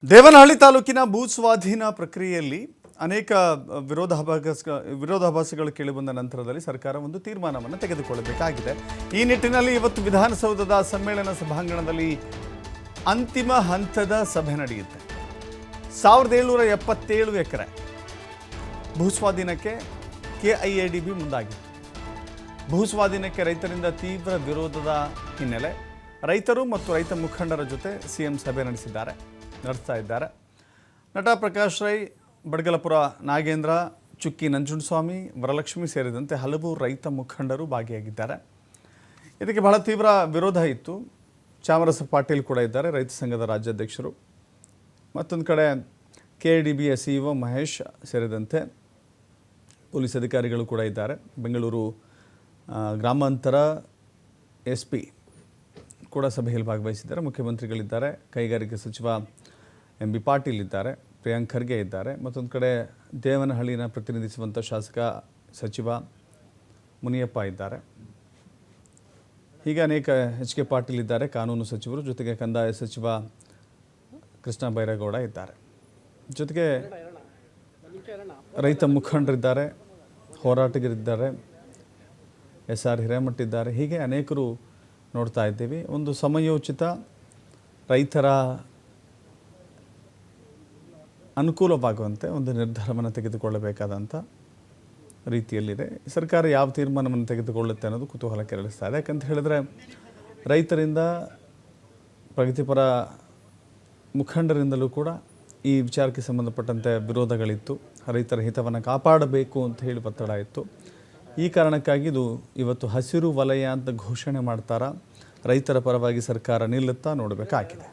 ದೇವನಹಳ್ಳಿ ತಾಲೂಕಿನ ಭೂ ಸ್ವಾಧೀನ ಪ್ರಕ್ರಿಯೆಯಲ್ಲಿ ಅನೇಕ ವಿರೋಧಾಭಾಸಗಳು ಕೇಳಿಬಂದ ನಂತರದಲ್ಲಿ ಸರ್ಕಾರ ಒಂದು ತೀರ್ಮಾನವನ್ನು ತೆಗೆದುಕೊಳ್ಳಬೇಕಾಗಿದೆ. ಈ ನಿಟ್ಟಿನಲ್ಲಿ ಇವತ್ತು ವಿಧಾನಸೌಧದ ಸಮ್ಮೇಳನ ಸಭಾಂಗಣದಲ್ಲಿ ಅಂತಿಮ ಹಂತದ ಸಭೆ ನಡೆಯುತ್ತೆ. 1777 ಎಕರೆ ಭೂಸ್ವಾಧೀನಕ್ಕೆ ಕೆಐಎಡಿಬಿ ಮುಂದಾಗಿದೆ. ಭೂಸ್ವಾಧೀನಕ್ಕೆ ರೈತರಿಂದ ತೀವ್ರ ವಿರೋಧದ ಹಿನ್ನೆಲೆ ರೈತರು ಮತ್ತು ರೈತ ಮುಖಂಡರ ಜೊತೆ ಸಿಎಂ ಸಭೆ ನಡೆಸ್ತಾ ಇದ್ದಾರೆ. ನಟ ಪ್ರಕಾಶ್ ರೈ, ಬಡಗಲಪುರ ನಾಗೇಂದ್ರ, ಚುಕ್ಕಿ ನಂಜುಂಡಸ್ವಾಮಿ, ವರಲಕ್ಷ್ಮಿ ಸೇರಿದಂತೆ ಹಲವು ರೈತ ಮುಖಂಡರು ಭಾಗಿಯಾಗಿದ್ದಾರೆ. ಇದಕ್ಕೆ ಬಹಳ ತೀವ್ರ ವಿರೋಧ ಇತ್ತು. ಚಾಮರಸ ಪಾಟೀಲ್ ಕೂಡ ಇದ್ದಾರೆ, ರೈತ ಸಂಘದ ರಾಜ್ಯಾಧ್ಯಕ್ಷರು. ಮತ್ತೊಂದು ಕಡೆ ಕೆಐಡಿಬಿಯ ಸಿಇಒ ಮಹೇಶ್ ಸೇರಿದಂತೆ ಪೊಲೀಸ್ ಅಧಿಕಾರಿಗಳು ಕೂಡ ಇದ್ದಾರೆ. ಬೆಂಗಳೂರು ಗ್ರಾಮಾಂತರ SP ಕೂಡ ಸಭೆಯಲ್ಲಿ ಭಾಗವಹಿಸಿದ್ದಾರೆ. ಮುಖ್ಯಮಂತ್ರಿಗಳಿದ್ದಾರೆ, ಕೈಗಾರಿಕೆ ಸಚಿವ MB ಪಾಟೀಲ್ ಇದ್ದಾರೆ, ಪ್ರಿಯಾಂಕ್ ಖರ್ಗೆ ಇದ್ದಾರೆ. ಮತ್ತೊಂದು ಕಡೆ ದೇವನಹಳ್ಳಿನ ಪ್ರತಿನಿಧಿಸುವಂಥ ಶಾಸಕ ಸಚಿವ ಮುನಿಯಪ್ಪ ಇದ್ದಾರೆ. ಹೀಗೆ ಅನೇಕ HK ಪಾಟೀಲ್ ಇದ್ದಾರೆ, ಕಾನೂನು ಸಚಿವರು, ಜೊತೆಗೆ ಕಂದಾಯ ಸಚಿವ ಕೃಷ್ಣ ಬೈರೇಗೌಡ ಇದ್ದಾರೆ. ಜೊತೆಗೆ ರೈತ ಮುಖಂಡರಿದ್ದಾರೆ, ಹೋರಾಟಗಾರರಿದ್ದಾರೆ, SR ಹಿರೇಮಠ್ ಇದ್ದಾರೆ. ಹೀಗೆ ಅನೇಕರು ನೋಡ್ತಾ ಇದ್ದೀವಿ. ಒಂದು ಸಮಯೋಚಿತ ರೈತರ ಅನುಕೂಲವಾಗುವಂತೆ ಒಂದು ನಿರ್ಧಾರವನ್ನು ತೆಗೆದುಕೊಳ್ಳಬೇಕಾದಂಥ ರೀತಿಯಲ್ಲಿದೆ. ಸರ್ಕಾರ ಯಾವ ತೀರ್ಮಾನವನ್ನು ತೆಗೆದುಕೊಳ್ಳುತ್ತೆ ಅನ್ನೋದು ಕುತೂಹಲ ಕೆರಳಿಸ್ತಾ ಇದೆ. ಯಾಕಂತ ಹೇಳಿದ್ರೆ ರೈತರಿಂದ, ಪ್ರಗತಿಪರ ಮುಖಂಡರಿಂದಲೂ ಕೂಡ ಈ ವಿಚಾರಕ್ಕೆ ಸಂಬಂಧಪಟ್ಟಂತೆ ವಿರೋಧಗಳಿತ್ತು. ರೈತರ ಹಿತವನ್ನು ಕಾಪಾಡಬೇಕು ಅಂತ ಹೇಳಿ ಒತ್ತಡ ಇತ್ತು. ಈ ಕಾರಣಕ್ಕಾಗಿ ಇದು ಇವತ್ತು ಹಸಿರು ವಲಯ ಅಂತ ಘೋಷಣೆ ಮಾಡ್ತಾರ, ರೈತರ ಪರವಾಗಿ ಸರ್ಕಾರ ನಿಲ್ಲುತ್ತಾ ನೋಡಬೇಕಾಗಿದೆ.